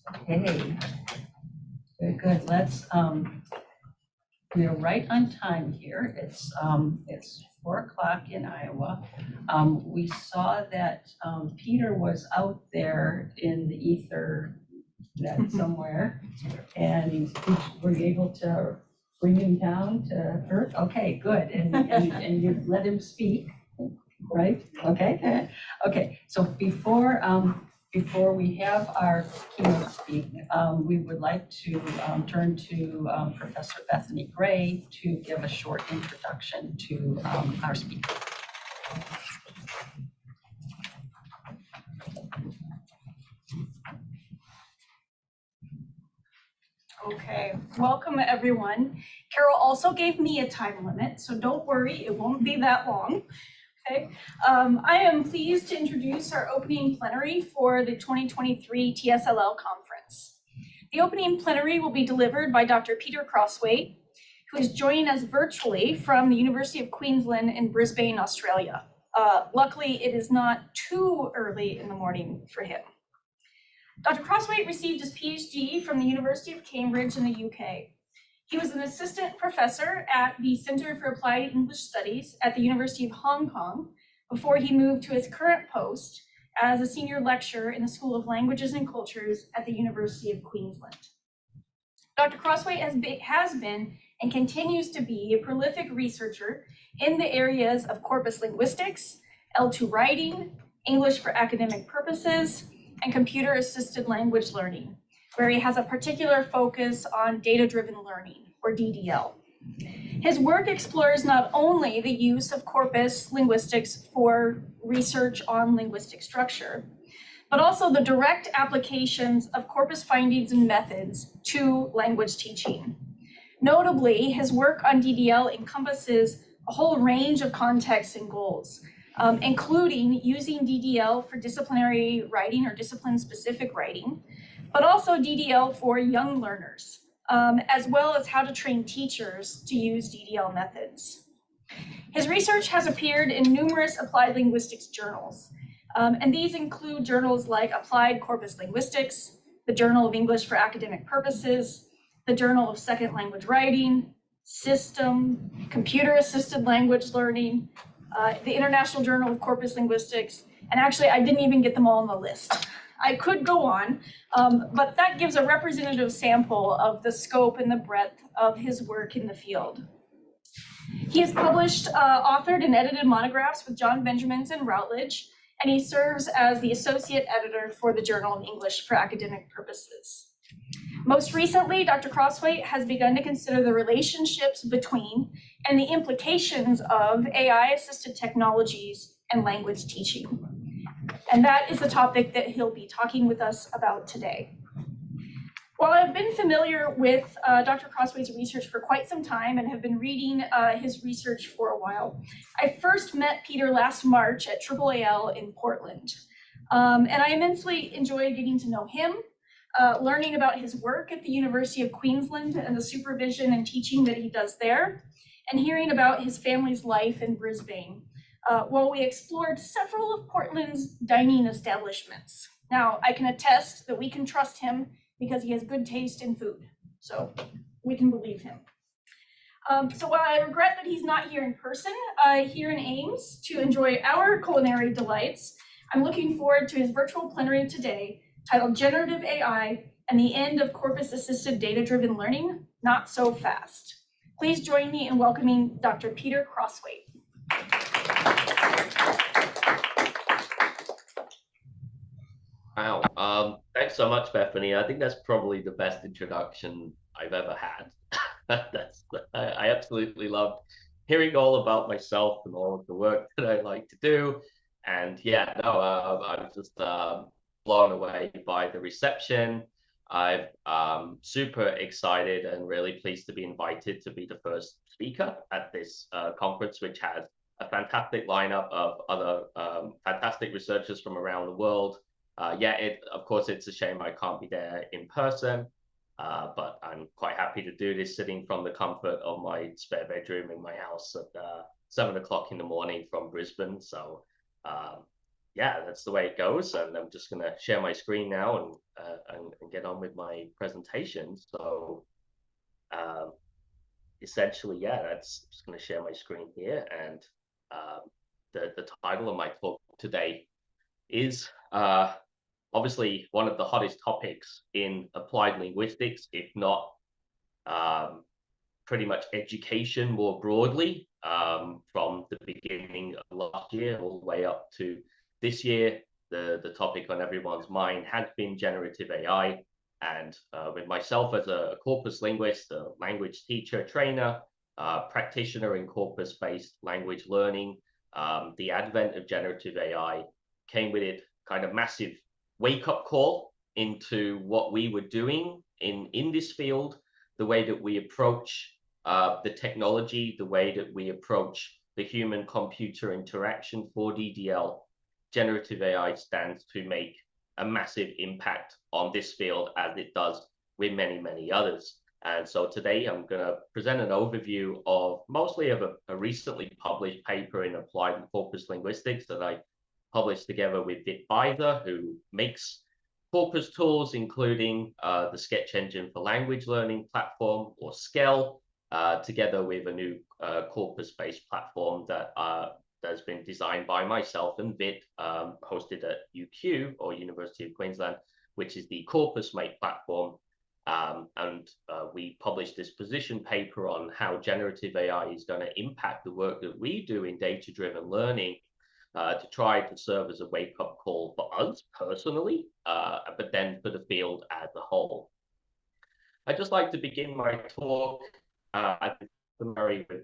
Okay, very good. Let's we're right on time here. It's 4 o'clock in Iowa. We saw that Peter was out there in the ether net somewhere, and were you able to bring him down to earth? Okay, good. And you let him speak, right? Okay. Okay. So before we have our keynote speak, we would like to turn to Professor Bethany Gray to give a short introduction to our speaker. Okay, welcome everyone. Carol also gave me a time limit, so don't worry, it won't be that long. Okay, I am pleased to introduce our opening plenary for the 2023 TSLL conference. The opening plenary will be delivered by Dr. Peter Crosthwaite, who is joining us virtually from the University of Queensland in Brisbane, Australia. Luckily, it is not too early in the morning for him. Dr. Crosthwaite received his PhD from the University of Cambridge in the UK. He was an assistant professor at the Center for Applied English Studies at the University of Hong Kong before he moved to his current post as a senior lecturer in the School of Languages and Cultures at the University of Queensland. Dr. Crosthwaite has been and continues to be a prolific researcher in the areas of corpus linguistics, L2 writing, English for academic purposes, and computer-assisted language learning, where he has a particular focus on data-driven learning, or DDL. His work explores not only the use of corpus linguistics for research on linguistic structure, but also the direct applications of corpus findings and methods to language teaching. Notably, his work on DDL encompasses a whole range of contexts and goals, including using DDL for disciplinary writing or discipline-specific writing, but also DDL for young learners, as well as how to train teachers to use DDL methods. His research has appeared in numerous applied linguistics journals, and these include journals like Applied Corpus Linguistics, the Journal of English for Academic Purposes, the Journal of Second Language Writing, System, Computer-Assisted Language Learning, the International Journal of Corpus Linguistics, and actually I didn't even get them all on the list. I could go on, but that gives a representative sample of the scope and the breadth of his work in the field. He has published, authored and edited monographs with John Benjamins and Routledge, and he serves as the associate editor for the Journal of English for Academic Purposes. Most recently, Dr. Crosthwaite has begun to consider the relationships between and the implications of AI-assisted technologies and language teaching. And that is the topic that he'll be talking with us about today. While I've been familiar with Dr. Crosthwaite's research for quite some time and have been reading his research for a while, I first met Peter last March at AAAL in Portland. And I immensely enjoyed getting to know him, learning about his work at the University of Queensland and the supervision and teaching that he does there, and hearing about his family's life in Brisbane, while we explored several of Portland's dining establishments. Now, I can attest that we can trust him because he has good taste in food, so we can believe him. So while I regret that he's not here in person, here in Ames, to enjoy our culinary delights, I'm looking forward to his virtual plenary today, titled Generative AI and the End of Corpus-Assisted Data-Driven Learning, Not So Fast. Please join me in welcoming Dr. Peter Crosthwaite. Wow, thanks so much, Bethany. I think that's probably the best introduction I've ever had. I absolutely loved hearing all about myself and all of the work that I like to do. And yeah, no, I was just blown away by the reception. I'm super excited and really pleased to be invited to be the first speaker at this conference, which has a fantastic lineup of other fantastic researchers from around the world. Of course, it's a shame I can't be there in person, but I'm quite happy to do this sitting from the comfort of my spare bedroom in my house at 7 o'clock in the morning from Brisbane. So yeah, that's the way it goes. And I'm just going to share my screen now and get on with my presentation. So um, essentially, yeah, that's just going to share my screen here. And the title of my talk today is obviously one of the hottest topics in applied linguistics, if not um, pretty much education more broadly, from the beginning of last year all the way up to this year. The topic on everyone's mind has been generative AI. And with myself as a corpus linguist, a language teacher, trainer, practitioner in corpus-based language learning, the advent of generative AI came with it kind of massive wake-up call into what we were doing in this field, the way that we approach the technology, the way that we approach the human-computer interaction for DDL. Generative AI stands to make a massive impact on this field, as it does with many, many others. And so today I'm going to present an overview of mostly of a recently published paper in applied corpus linguistics that I published together with Bethany, who makes corpus tools, including the Sketch Engine for Language Learning platform, or SKEL, together with a new corpus-based platform that has been designed by myself and Vit, hosted at UQ, or University of Queensland, which is the corpus-mate platform. And we published this position paper on how generative AI is going to impact the work that we do in data-driven learning, to try to serve as a wake-up call for us personally, but then for the field as a whole. I'd just like to begin my talk at Plenary with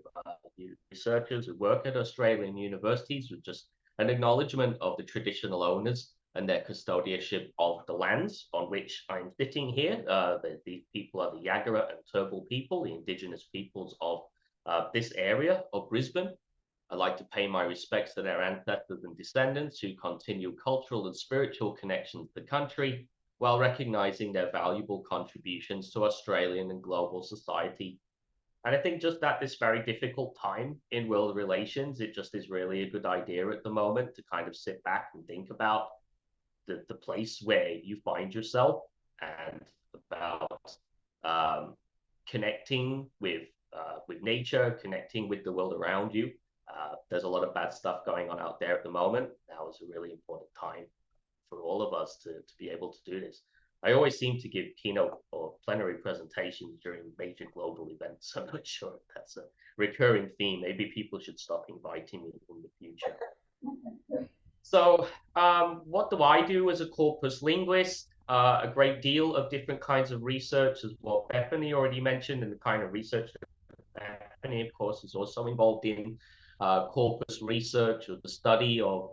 researchers who work at Australian universities, with just an acknowledgement of the traditional owners and their custodianship of the lands on which I'm sitting here. These people are the Yagara and Turrbal people, the indigenous peoples of this area of Brisbane. I'd like to pay my respects to their ancestors and descendants who continue cultural and spiritual connections to the country, while recognizing their valuable contributions to Australian and global society. And I think just at this very difficult time in world relations, it just is really a good idea at the moment to kind of sit back and think about the place where you find yourself, and about connecting with nature, connecting with the world around you. There's a lot of bad stuff going on out there at the moment. Now is a really important time for all of us to be able to do this. I always seem to give keynote or plenary presentations during major global events. I'm not sure if that's a recurring theme. Maybe people should stop inviting me in the future. So what do I do as a corpus linguist? A great deal of different kinds of research, as what Bethany already mentioned, and the kind of research that Bethany, of course, is also involved in. Corpus research, or the study of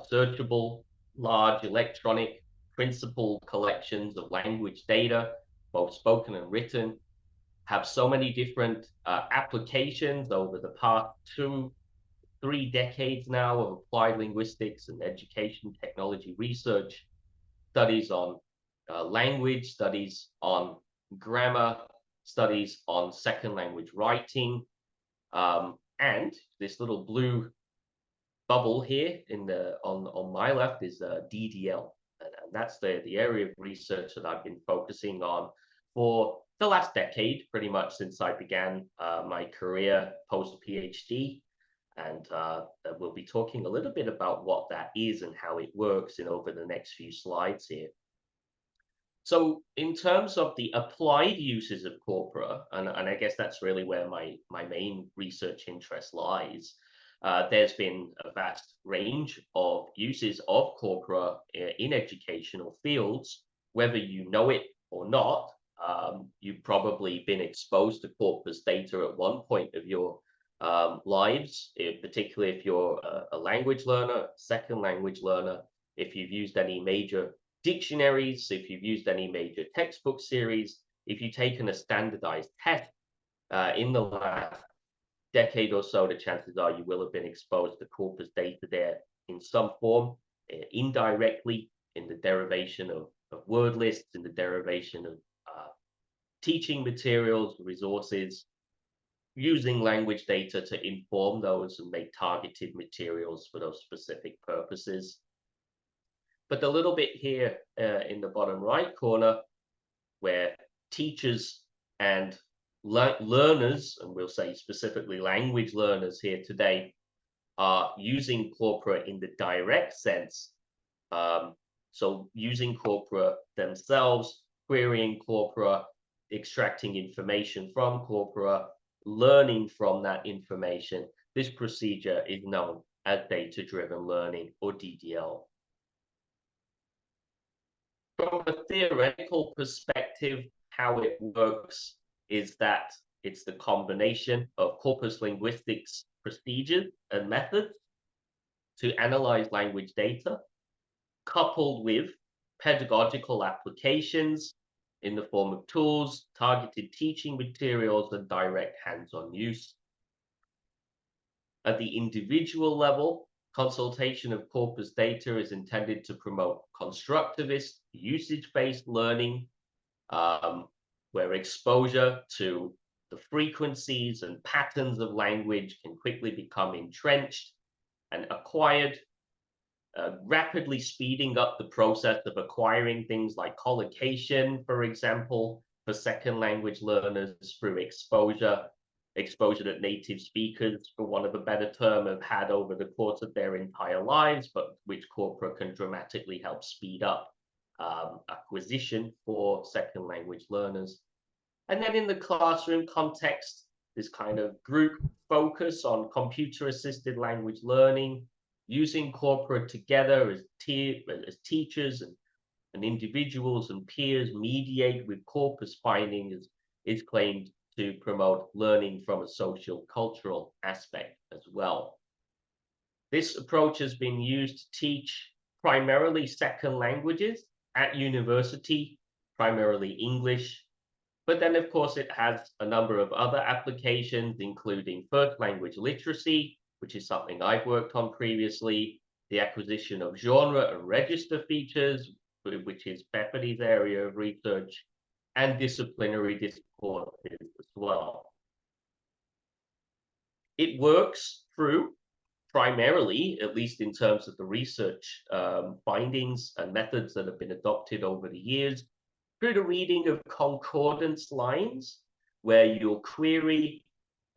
searchable, large electronic principal collections of language data, both spoken and written, have so many different applications over the past 2-3 decades now of applied linguistics and education technology research, studies on language, studies on grammar, studies on second language writing, and this little blue bubble here on my left is DDL, and that's the area of research that I've been focusing on for the last decade, pretty much since I began my career post PhD. And we'll be talking a little bit about what that is and how it works in over the next few slides here. So in terms of the applied uses of corpora, and I guess that's really where my main research interest lies, there's been a vast range of uses of corpora in educational fields. Whether you know it or not, you've probably been exposed to corpus data at one point of your lives, particularly if you're a language learner, second language learner, if you've used any major dictionaries, if you've used any major textbook series, if you've taken a standardized test in the last decade or so, the chances are you will have been exposed to corpus data there in some form, indirectly, in the derivation of word lists, in the derivation of teaching materials, resources, using language data to inform those and make targeted materials for those specific purposes. But the little bit here in the bottom right corner, where teachers and learners, and we'll say specifically language learners here today, are using corpora in the direct sense. So using corpora themselves, querying corpora, extracting information from corpora, learning from that information. This procedure is known as data-driven learning, or DDL. From a theoretical perspective, how it works is that it's the combination of corpus linguistics procedures and methods to analyze language data, coupled with pedagogical applications in the form of tools, targeted teaching materials, and direct hands-on use. At the individual level, consultation of corpus data is intended to promote constructivist, usage-based learning, where exposure to the frequencies and patterns of language can quickly become entrenched and acquired, rapidly speeding up the process of acquiring things like collocation, for example, for second language learners through exposure that native speakers, for want of a better term, have had over the course of their entire lives, but which corpora can dramatically help speed up acquisition for second language learners. And then in the classroom context, this kind of group focus on computer-assisted language learning, using corpora together as teachers and individuals and peers mediate with corpus findings is claimed to promote learning from a social cultural aspect as well. This approach has been used to teach primarily second languages at university, primarily English, but then of course it has a number of other applications, including first language literacy, which is something I've worked on previously, the acquisition of genre and register features, which is Bethany's area of research, and disciplinary discourses as well. It works through primarily, at least in terms of the research findings and methods that have been adopted over the years, through the reading of concordance lines, where you'll query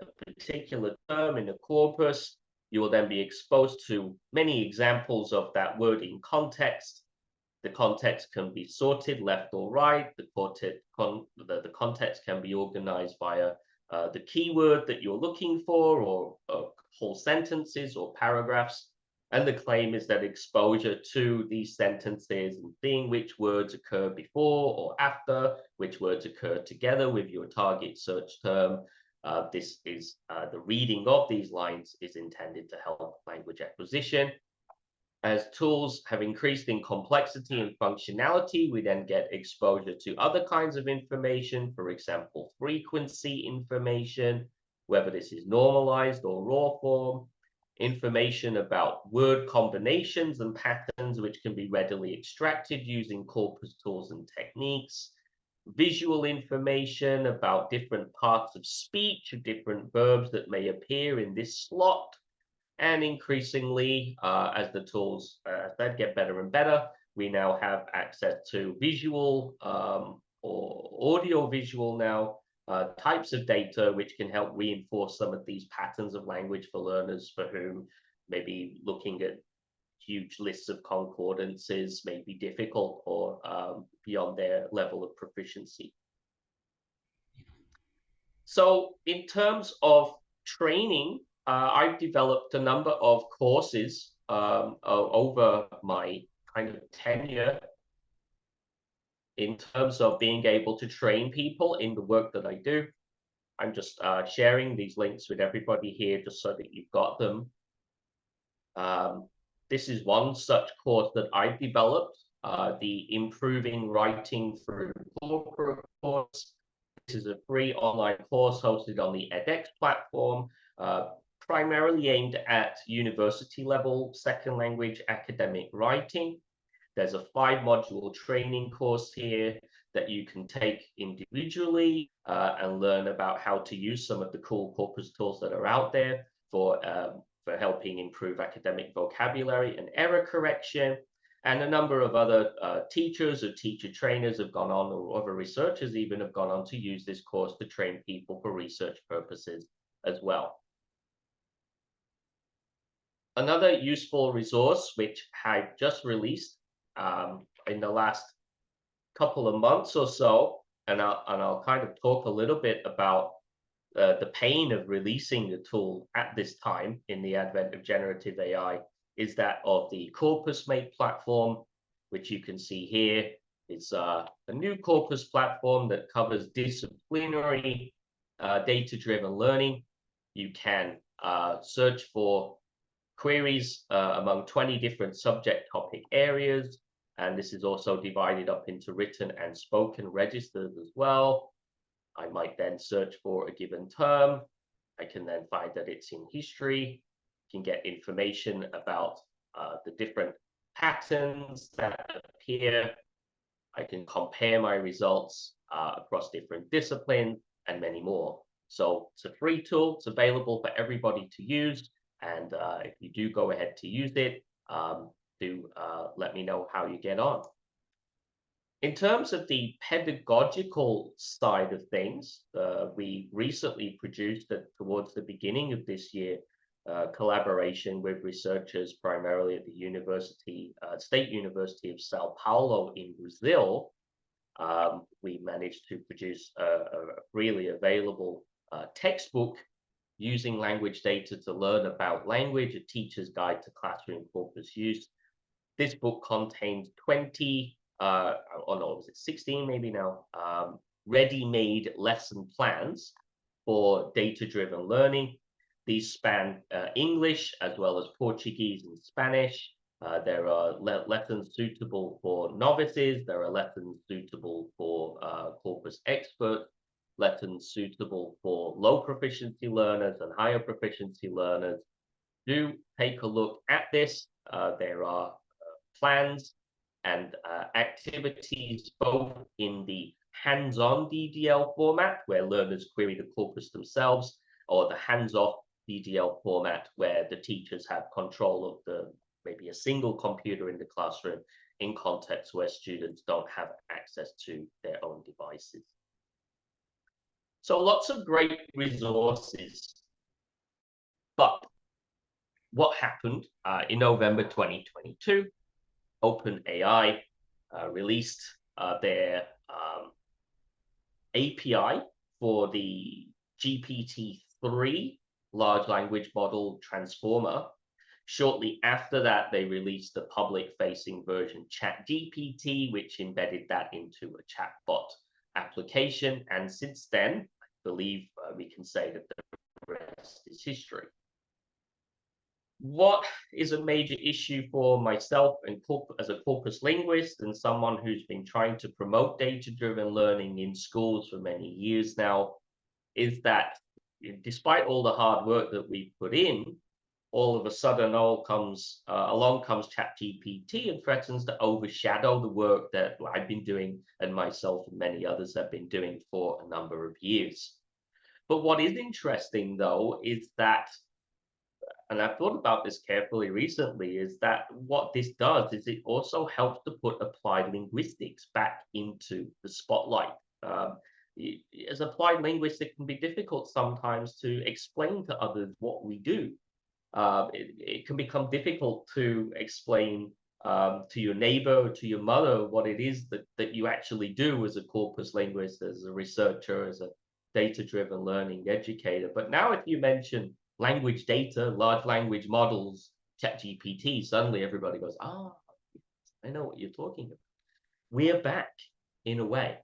a particular term in a corpus. You will then be exposed to many examples of that word in context. The context can be sorted left or right. The context can be organized via the keyword that you're looking for, or whole sentences or paragraphs. And the claim is that exposure to these sentences and seeing which words occur before or after, which words occur together with your target search term, the reading of these lines is intended to help language acquisition. As tools have increased in complexity and functionality, we then get exposure to other kinds of information, for example, frequency information, whether this is normalized or raw form, information about word combinations and patterns, which can be readily extracted using corpus tools and techniques, visual information about different parts of speech, different verbs that may appear in this slot. And increasingly, as the tools get better and better, we now have access to visual or audio visual now types of data, which can help reinforce some of these patterns of language for learners for whom maybe looking at huge lists of concordances may be difficult or beyond their level of proficiency. So in terms of training, I've developed a number of courses over my kind of tenure in terms of being able to train people in the work that I do. I'm just sharing these links with everybody here just so that you've got them. This is one such course that I've developed, the Improving Writing Through Corpora course. This is a free online course hosted on the edX platform, primarily aimed at university level second language academic writing. There's a 5-module training course here that you can take individually and learn about how to use some of the cool corpus tools that are out there for helping improve academic vocabulary and error correction. And a number of other teachers or teacher trainers have gone on, or other researchers even have gone on to use this course to train people for research purposes as well. Another useful resource, which I just released in the last couple of months or so, and I'll kind of talk a little bit about the pain of releasing the tool at this time in the advent of generative AI, is that of the corpus-mate platform, which you can see here. It's a new corpus platform that covers disciplinary data-driven learning. You can search for queries among 20 different subject topic areas, and this is also divided up into written and spoken registers as well. I might then search for a given term. I can then find that it's in history. Can get information about the different patterns that appear. I can compare my results across different disciplines and many more. So it's a free tool. It's available for everybody to use. And if you do go ahead to use it, do let me know how you get on. In terms of the pedagogical side of things, we recently produced towards the beginning of this year collaboration with researchers primarily at the State University of Sao Paulo in Brazil. We managed to produce a freely available textbook using language data to learn about language, a teacher's guide to classroom corpus use. This book contains 20, was it 16 maybe now, ready-made lesson plans for data-driven learning. These span English as well as Portuguese and Spanish. There are lessons suitable for novices. There are lessons suitable for corpus experts, lessons suitable for low proficiency learners and higher proficiency learners. Do take a look at this. There are plans and activities both in the hands-on DDL format, where learners query the corpus themselves, or the hands-off DDL format, where the teachers have control of maybe a single computer in the classroom in contexts where students don't have access to their own devices. So lots of great resources. But what happened in November 2022, OpenAI released their API for the GPT-3 large language model transformer. Shortly after that, they released the public-facing version ChatGPT, which embedded that into a chatbot application. And since then, I believe we can say that the rest is history. What is a major issue for myself and as a corpus linguist and someone who's been trying to promote data-driven learning in schools for many years now is that despite all the hard work that we've put in, all of a sudden along comes ChatGPT and threatens to overshadow the work that I've been doing and myself and many others have been doing for a number of years. But what is interesting, though, is that, and I've thought about this carefully recently, is that what this does is it also helps to put applied linguistics back into the spotlight. As applied linguists, it can be difficult sometimes to explain to others what we do. It can become difficult to explain to your neighbor or to your mother what it is that you actually do as a corpus linguist, as a researcher, as a data-driven learning educator. But now if you mention language data, large language models, ChatGPT, suddenly everybody goes, I know what you're talking about. We're back in a way.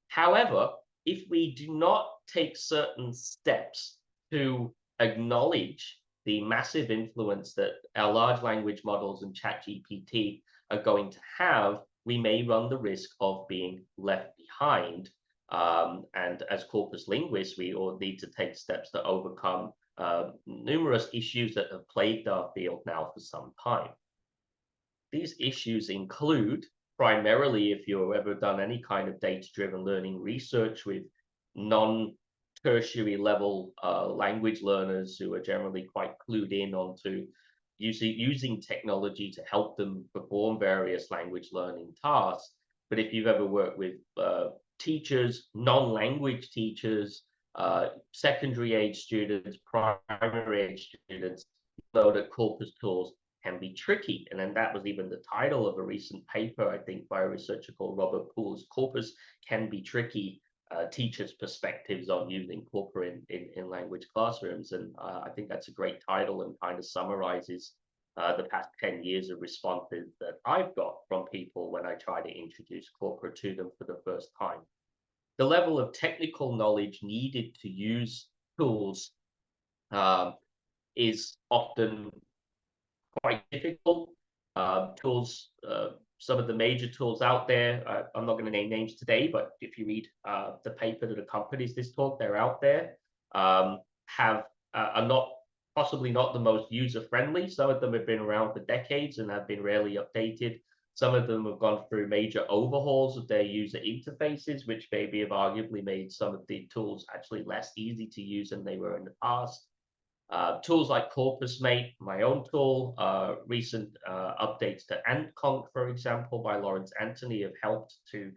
However, if we do not take certain steps to acknowledge the massive influence that our large language models and ChatGPT are going to have, we may run the risk of being left behind. And as corpus linguists, we all need to take steps to overcome numerous issues that have plagued our field now for some time. These issues include, primarily, if you've ever done any kind of data-driven learning research with non-tertiary level language learners who are generally quite clued in onto using technology to help them perform various language learning tasks. But if you've ever worked with teachers, non-language teachers, secondary age students, primary age students, you know that corpus tools can be tricky. And then that was even the title of a recent paper, I think, by a researcher called Robert Poole's Corpus Can Be Tricky, Teachers' Perspectives on Using Corpora in Language Classrooms. And I think that's a great title and kind of summarizes the past 10 years of responses that I've got from people when I try to introduce Corpora to them for the first time. The level of technical knowledge needed to use tools is often quite difficult. Some of the major tools out there, I'm not going to name names today, but if you read the paper that accompanies this talk, they're out there, are not possibly not the most user-friendly. Some of them have been around for decades and have been rarely updated. Some of them have gone through major overhauls of their user interfaces, which maybe have arguably made some of the tools actually less easy to use than they were in the past. Tools like CorpusMate, my own tool, recent updates to AntConc, for example, by Lawrence Anthony have helped to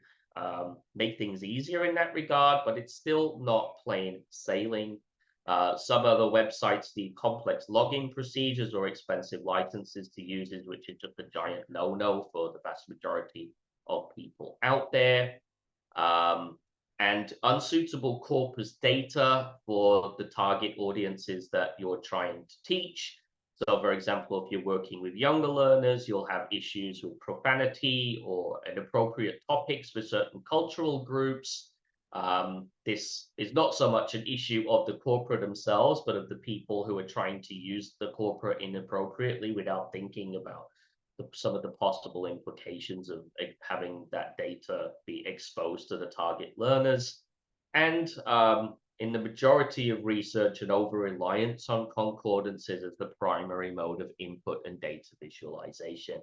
make things easier in that regard, but it's still not plain sailing. Some other websites need complex login procedures or expensive licenses to users, which is just a giant no-no for the vast majority of people out there. And unsuitable corpus data for the target audiences that you're trying to teach. So, for example, if you're working with younger learners, you'll have issues with profanity or inappropriate topics for certain cultural groups. This is not so much an issue of the corpora themselves, but of the people who are trying to use the corpora inappropriately without thinking about some of the possible implications of having that data be exposed to the target learners. And in the majority of research, an over-reliance on concordances as the primary mode of input and data visualization.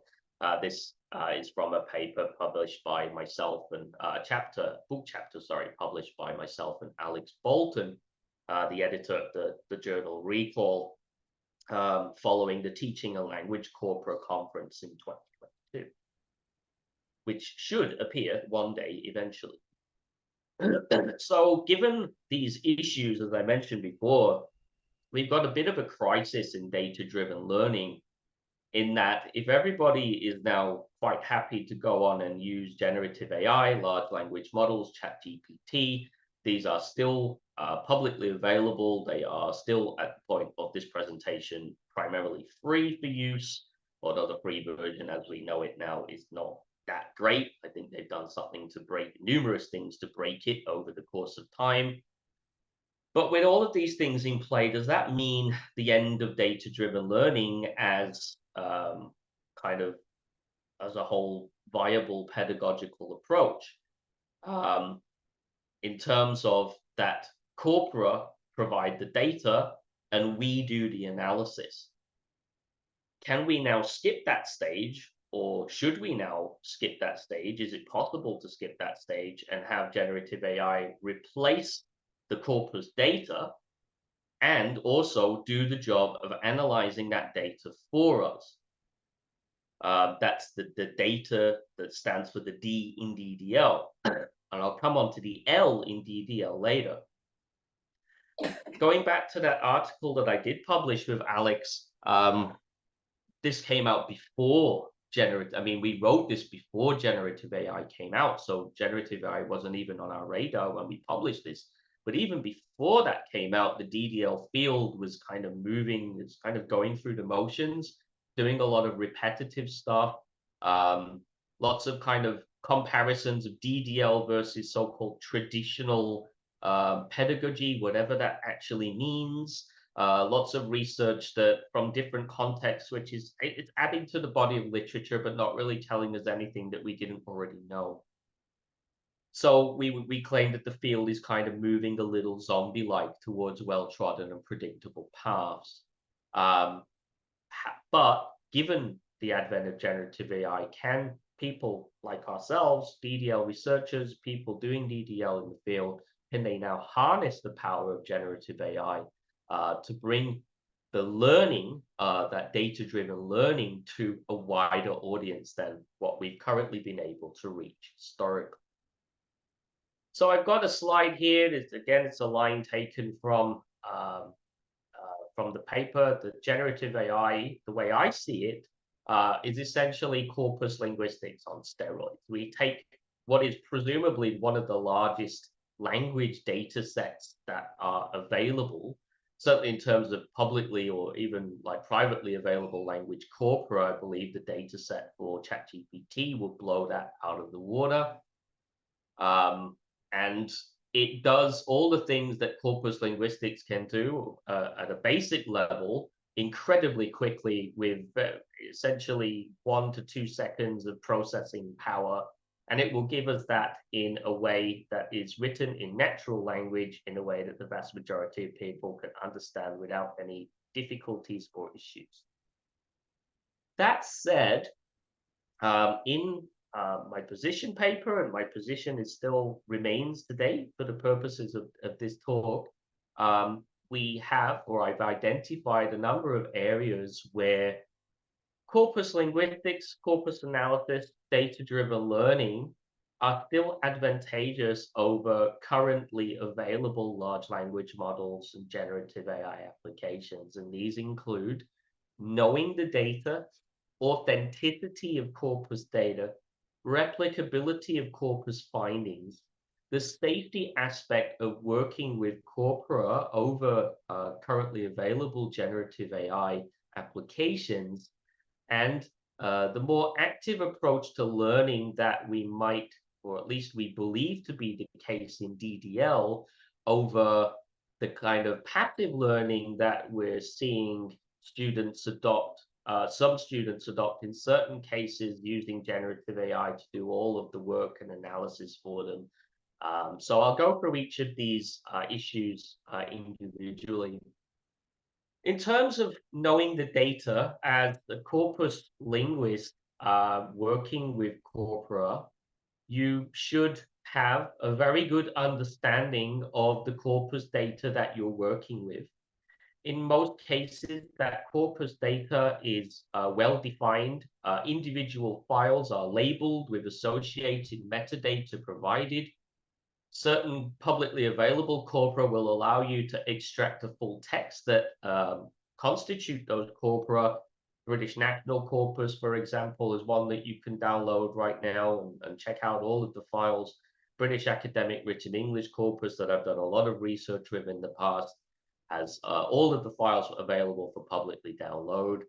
This is from a paper published by myself and book chapter, published by myself and Alex Bolton, the editor of the journal Recall, following the Teaching a Language Corpora conference in 2022, which should appear one day eventually. So given these issues, as I mentioned before, we've got a bit of a crisis in data-driven learning, in that if everybody is now quite happy to go on and use generative AI, large language models, ChatGPT, these are still publicly available. They are still, at the point of this presentation, primarily free for use, although the free version as we know it now is not that great. I think they've done something to numerous things to break it over the course of time. But with all of these things in play, does that mean the end of data-driven learning as kind of as a whole viable pedagogical approach? In terms of that corpora provide the data and we do the analysis. Can we now skip that stage, or should we now skip that stage? Is it possible to skip that stage and have generative AI replace the corpus data and also do the job of analyzing that data for us? That's the data that stands for the D in DDL. And I'll come on to the L in DDL later. Going back to that article that I did publish with Alex, this came out before we wrote this before generative AI came out. So generative AI wasn't even on our radar when we published this. But even before that came out, the DDL field was kind of moving, it's kind of going through the motions, doing a lot of repetitive stuff, lots of kind of comparisons of DDL versus so-called traditional pedagogy, whatever that actually means. Lots of research that from different contexts, which is it's adding to the body of literature, but not really telling us anything that we didn't already know. So we claim that the field is kind of moving a little zombie-like towards well-trodden and predictable paths. But given the advent of generative AI, can people like ourselves, DDL researchers, people doing DDL in the field, can they now harness the power of generative AI to bring the learning, that data-driven learning, to a wider audience than what we've currently been able to reach historically. So I've got a slide here. Again, it's a line taken from the paper. The generative AI, the way I see it, is essentially corpus linguistics on steroids. We take what is presumably one of the largest language data sets that are available, certainly in terms of publicly or even like privately available language. Corpora, I believe the data set for ChatGPT will blow that out of the water. And it does all the things that corpus linguistics can do at a basic level incredibly quickly, with essentially 1 to 2 seconds of processing power. And it will give us that in a way that is written in natural language, in a way that the vast majority of people can understand without any difficulties or issues. That said, in my position paper, and my position still remains today for the purposes of this talk, we have, or I've identified, a number of areas where corpus linguistics, corpus analysis, data-driven learning are still advantageous over currently available large language models and generative AI applications. And these include knowing the data, authenticity of corpus data, replicability of corpus findings, the safety aspect of working with Corpora over currently available generative AI applications, and the more active approach to learning that we might, or at least we believe to be the case in DDL, over the kind of passive learning that we're seeing students adopt. Some students adopt in certain cases, using generative AI to do all of the work and analysis for them. So I'll go through each of these issues individually. In terms of knowing the data, as the corpus linguist working with Corpora, you should have a very good understanding of the corpus data that you're working with. In most cases, that corpus data is well-defined. Individual files are labeled with associated metadata provided. Certain publicly available corpora will allow you to extract the full text that constitute those corpora. British National Corpus, for example, is one that you can download right now and check out all of the files. British Academic Written English Corpus, that I've done a lot of research with in the past, has all of the files available for publicly download.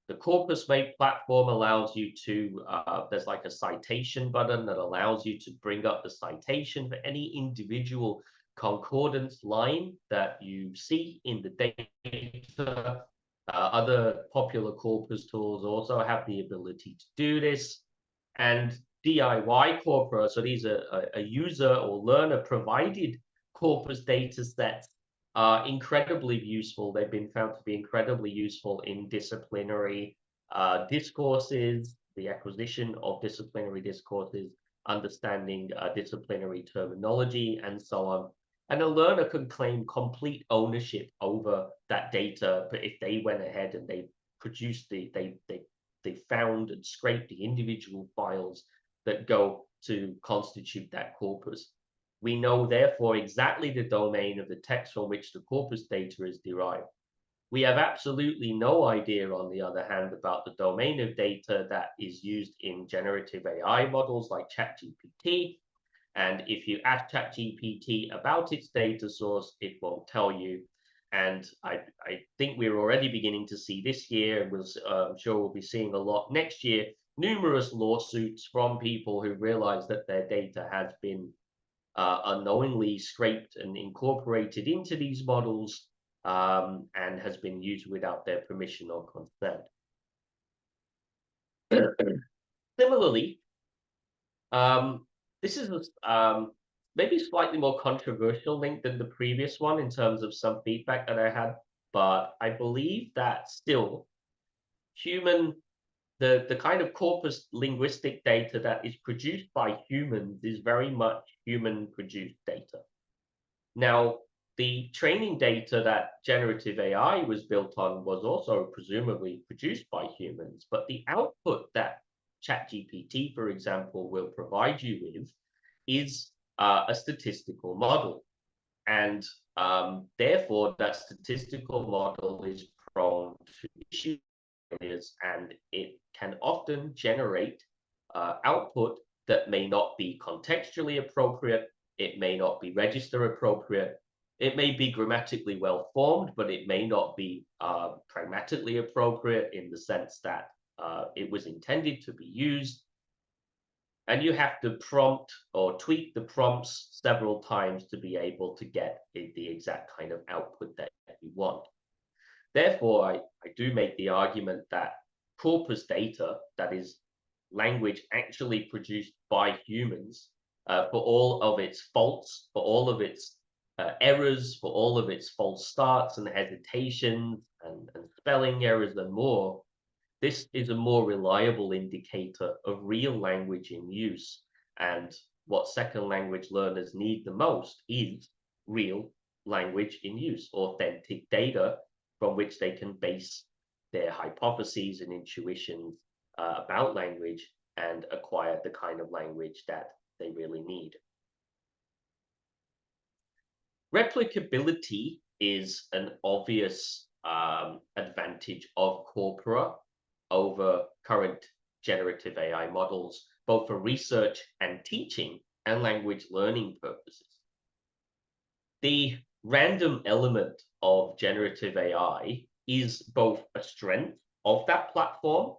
The corpus-based platform allows you to, there's like a citation button that allows you to bring up the citation for any individual concordance line that you see in the data. Other popular corpus tools also have the ability to do this. And DIY Corpora, so these are a user or learner provided corpus data sets, are incredibly useful. They've been found to be incredibly useful in disciplinary discourses, the acquisition of disciplinary discourses, understanding disciplinary terminology, and so on. And a learner can claim complete ownership over that data, but if they went ahead and they produced they found and scraped the individual files that go to constitute that corpus. We know, therefore, exactly the domain of the text from which the corpus data is derived. We have absolutely no idea, on the other hand, about the domain of data that is used in generative AI models like ChatGPT. And if you ask ChatGPT about its data source, it won't tell you. And I think we're already beginning to see this year, and I'm sure we'll be seeing a lot next year, numerous lawsuits from people who realize that their data has been unknowingly scraped and incorporated into these models, and has been used without their permission or consent. Similarly, this is maybe slightly more controversial link than the previous one in terms of some feedback that I had, but I believe that still the kind of corpus linguistic data that is produced by humans is very much human produced data. Now, the training data that generative AI was built on was also presumably produced by humans, but the output that ChatGPT, for example, will provide you with is a statistical model. And therefore, that statistical model is prone to issues, and it can often generate output that may not be contextually appropriate, it may not be register appropriate, it may be grammatically well formed, but it may not be pragmatically appropriate in the sense that it was intended to be used. And you have to prompt or tweak the prompts several times to be able to get the exact kind of output that you want. Therefore, I do make the argument that corpus data, that is language actually produced by humans, for all of its faults, for all of its errors, for all of its false starts and hesitations and spelling errors and more, this is a more reliable indicator of real language in use. And what second language learners need the most is real language in use, authentic data from which they can base their hypotheses and intuitions about language and acquire the kind of language that they really need. Replicability is an obvious advantage of Corpora over current generative AI models, both for research and teaching and language learning purposes. The random element of generative AI is both a strength of that platform,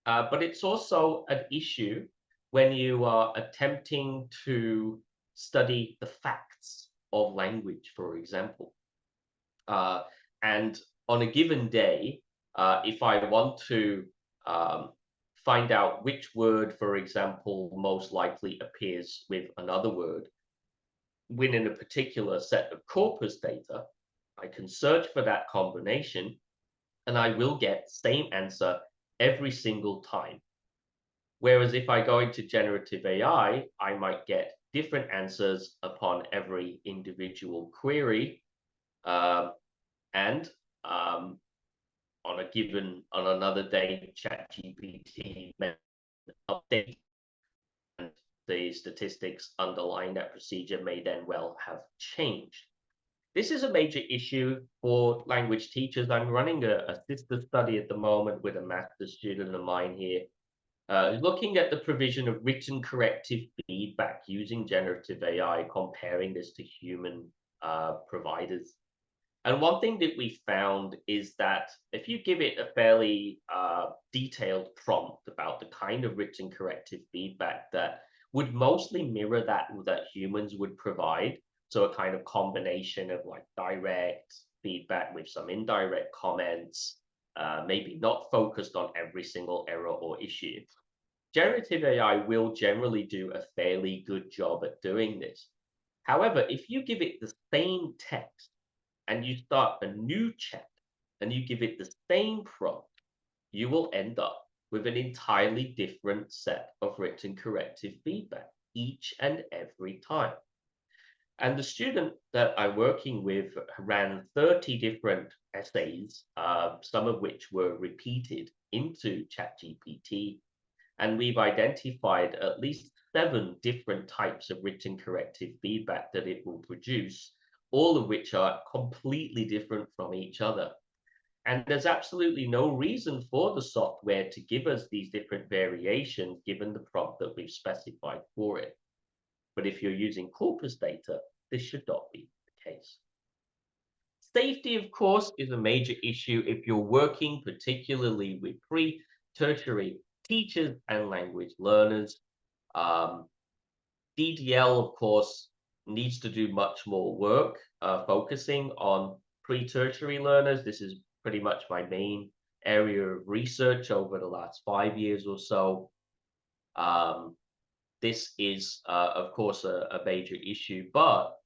but it's also an issue when you are attempting to study the facts of language, for example. And on a given day, if I want to find out which word, for example, most likely appears with another word within a particular set of corpus data, I can search for that combination and I will get the same answer every single time. Whereas if I go into generative AI, I might get different answers upon every individual query. On another day, ChatGPT may update, and the statistics underlying that procedure may then well have changed. This is a major issue for language teachers. I'm running a sister study at the moment with a master's student of mine here, looking at the provision of written corrective feedback using generative AI, comparing this to human providers. And one thing that we found is that if you give it a fairly detailed prompt about the kind of written corrective feedback that would mostly mirror that humans would provide, so a kind of combination of like direct feedback with some indirect comments, maybe not focused on every single error or issue, generative AI will generally do a fairly good job at doing this. However, if you give it the same text, and you start a new chat and you give it the same prompt, you will end up with an entirely different set of written corrective feedback each and every time. And the student that I'm working with ran 30 different essays, some of which were repeated into ChatGPT, and we've identified at least 7 different types of written corrective feedback that it will produce, all of which are completely different from each other. And there's absolutely no reason for the software to give us these different variations given the prompt that we've specified for it. But if you're using corpus data, this should not be the case. Safety, of course, is a major issue if you're working particularly with pre-tertiary teachers and language learners. DDL, of course, needs to do much more work focusing on pre-tertiary learners. This is pretty much my main area of research over the last 5 years or so. This is, of course, a major issue, but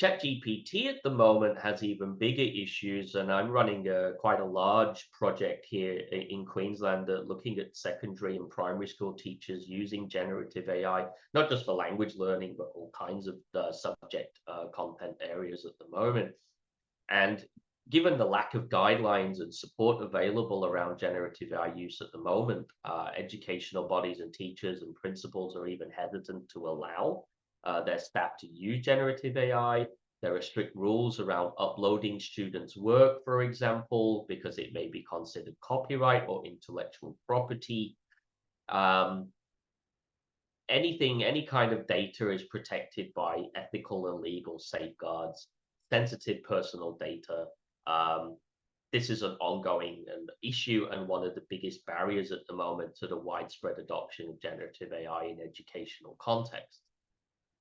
ChatGPT at the moment has even bigger issues, and I'm running quite a large project here in Queensland looking at secondary and primary school teachers using generative AI, not just for language learning, but all kinds of subject content areas at the moment. And given the lack of guidelines and support available around generative AI use at the moment, educational bodies and teachers and principals are even hesitant to allow their staff to use generative AI. There are strict rules around uploading students' work, for example, because it may be considered copyright or intellectual property. Any kind of data is protected by ethical and legal safeguards, sensitive personal data. This is an ongoing issue and one of the biggest barriers at the moment to the widespread adoption of generative AI in educational contexts.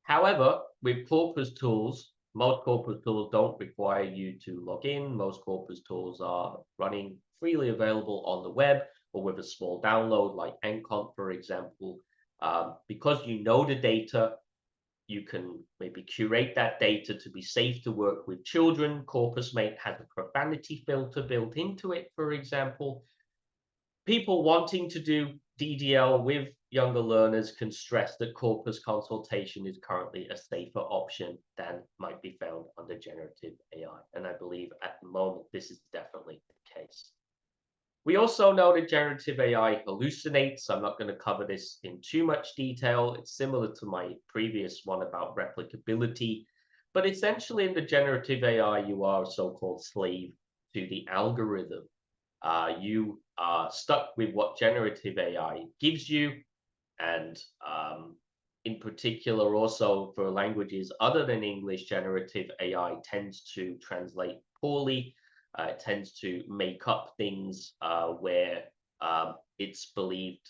However, with corpus tools, most corpus tools don't require you to log in. Most corpus tools are running freely available on the web or with a small download like Encont, for example. Because you know the data, you can maybe curate that data to be safe to work with children. CorpusMate has a profanity filter built into it, for example. People wanting to do DDL with younger learners can stress that corpus consultation is currently a safer option than might be found under generative AI. And I believe at the moment, this is definitely the case. We also know that generative AI hallucinates. I'm not going to cover this in too much detail. It's similar to my previous one about replicability. But essentially in the generative AI, you are a so-called slave to the algorithm. You are stuck with what generative AI gives you. And in particular, also for languages other than English, generative AI tends to translate poorly. It tends to make up things where it's believed.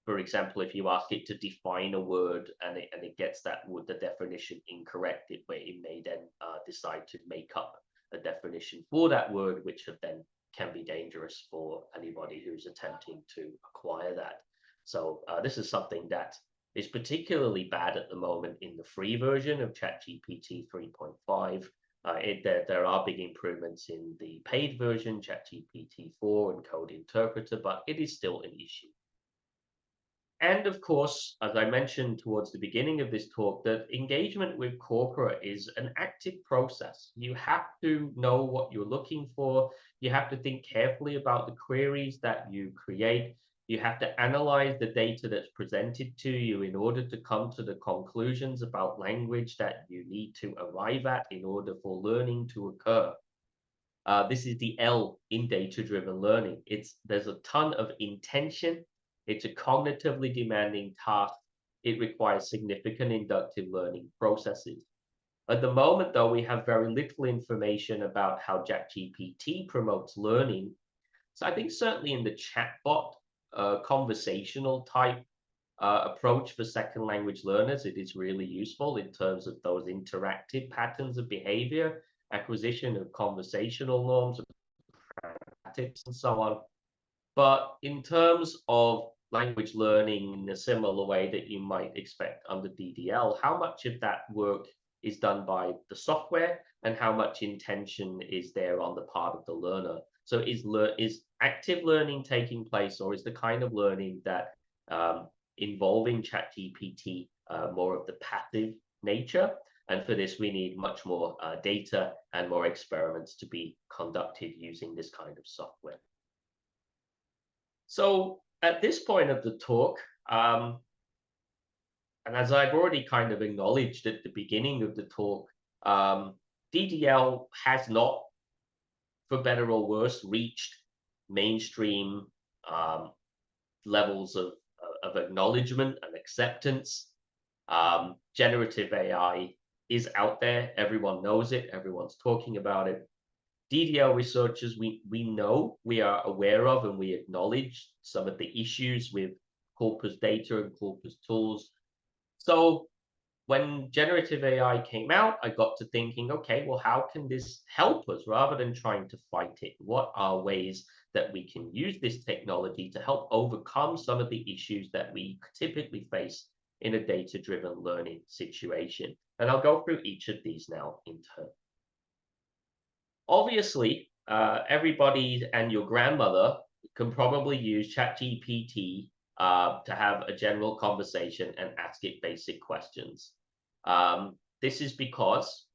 For example, if you ask it to define a word and it gets that word, the definition incorrect, it may then decide to make up a definition for that word, which then can be dangerous for anybody who's attempting to acquire that. So this is something that is particularly bad at the moment in the free version of ChatGPT 3.5. There are big improvements in the paid version, ChatGPT 4 and Code Interpreter, but it is still an issue. And of course, as I mentioned towards the beginning of this talk, that engagement with Corpora is an active process. You have to know what you're looking for. You have to think carefully about the queries that you create. You have to analyze the data that's presented to you in order to come to the conclusions about language that you need to arrive at in order for learning to occur. This is the L in data-driven learning. There's a ton of intention. It's a cognitively demanding task. It requires significant inductive learning processes. At the moment, though, we have very little information about how ChatGPT promotes learning. So I think certainly in the chatbot conversational type approach for second language learners, it is really useful in terms of those interactive patterns of behavior, acquisition of conversational norms, tips, and so on. But in terms of language learning in a similar way that you might expect under DDL, how much of that work is done by the software and how much intention is there on the part of the learner? So is active learning taking place, or is the kind of learning that involving ChatGPT more of the passive nature? And for this, we need much more data and more experiments to be conducted using this kind of software. So at this point of the talk, and as I've already kind of acknowledged at the beginning of the talk, DDL has not, for better or worse, reached mainstream levels of acknowledgement and acceptance. Generative AI is out there. Everyone knows it. Everyone's talking about it. DDL researchers, we know, we are aware of, and we acknowledge some of the issues with corpus data and corpus tools. So when generative AI came out, I got to thinking, okay, well, how can this help us rather than trying to fight it? What are ways that we can use this technology to help overcome some of the issues that we typically face in a data-driven learning situation. And I'll go through each of these now in turn. Obviously, everybody and your grandmother can probably use ChatGPT to have a general conversation and ask it basic questions. This is because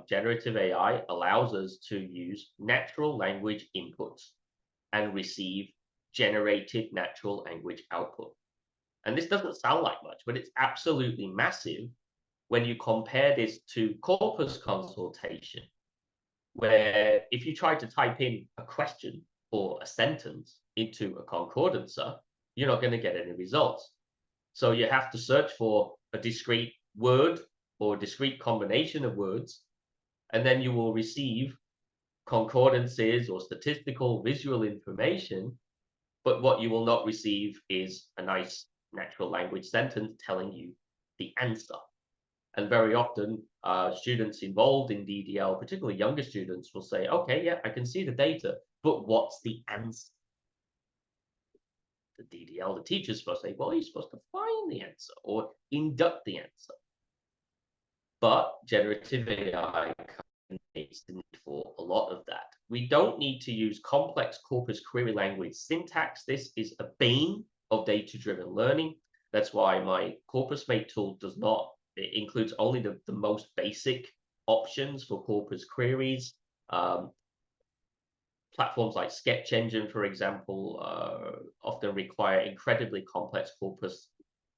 generative AI allows us to use natural language inputs and receive generated natural language output. And this doesn't sound like much, but it's absolutely massive when you compare this to corpus consultation, where if you try to type in a question or a sentence into a concordancer, you're not going to get any results. So you have to search for a discrete word or a discrete combination of words, and then you will receive concordances or statistical visual information, but what you will not receive is a nice natural language sentence telling you the answer. And very often, students involved in DDL, particularly younger students, will say, okay, yeah, I can see the data, but what's the answer? The DDL, the teacher's supposed to say, well, you're supposed to find the answer or induct the answer. But generative AI needs the need for a lot of that. We don't need to use complex corpus query language syntax. This is a bane of data-driven learning. That's why my corpus-mate tool does not. It includes only the most basic options for corpus queries. Platforms like Sketch Engine, for example, often require incredibly complex corpus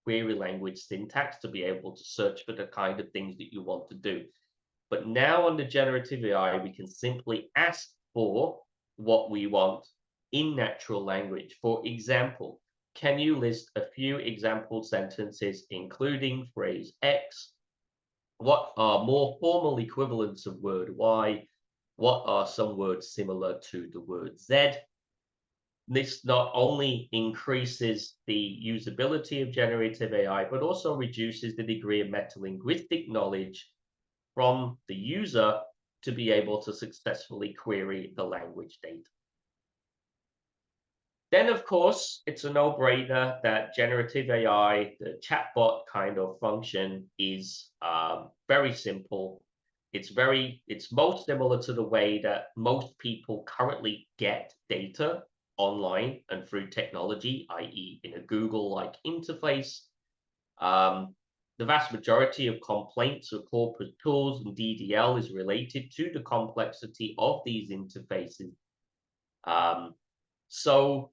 query language syntax to be able to search for the kind of things that you want to do. But now under generative AI, we can simply ask for what we want in natural language. For example, can you list a few example sentences, including phrase X? What are more formal equivalents of word Y? What are some words similar to the word Z? This not only increases the usability of generative AI, but also reduces the degree of metalinguistic knowledge from the user to be able to successfully query the language data. Then, of course, it's a no-brainer that generative AI, the chatbot kind of function, is very simple. It's most similar to the way that most people currently get data online and through technology, i.e. in a Google-like interface. The vast majority of complaints of corporate tools and DDL is related to the complexity of these interfaces. So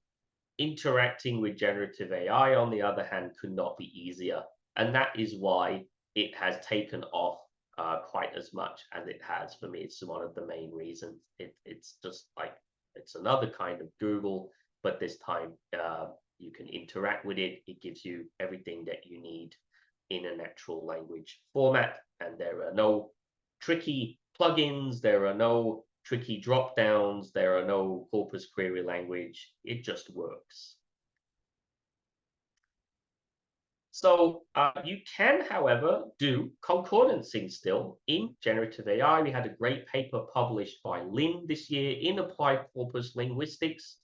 interacting with generative AI, on the other hand, could not be easier. And that is why it has taken off quite as much as it has. For me, it's one of the main reasons. It's just like, it's another kind of Google, but this time you can interact with it. It gives you everything that you need in a natural language format, and there are no tricky plugins, there are no tricky drop downs, there are no corpus query language. It just works. So you can, however, do concordancing still in generative AI. We had a great paper published by Lin this year in Applied Corpus Linguistics,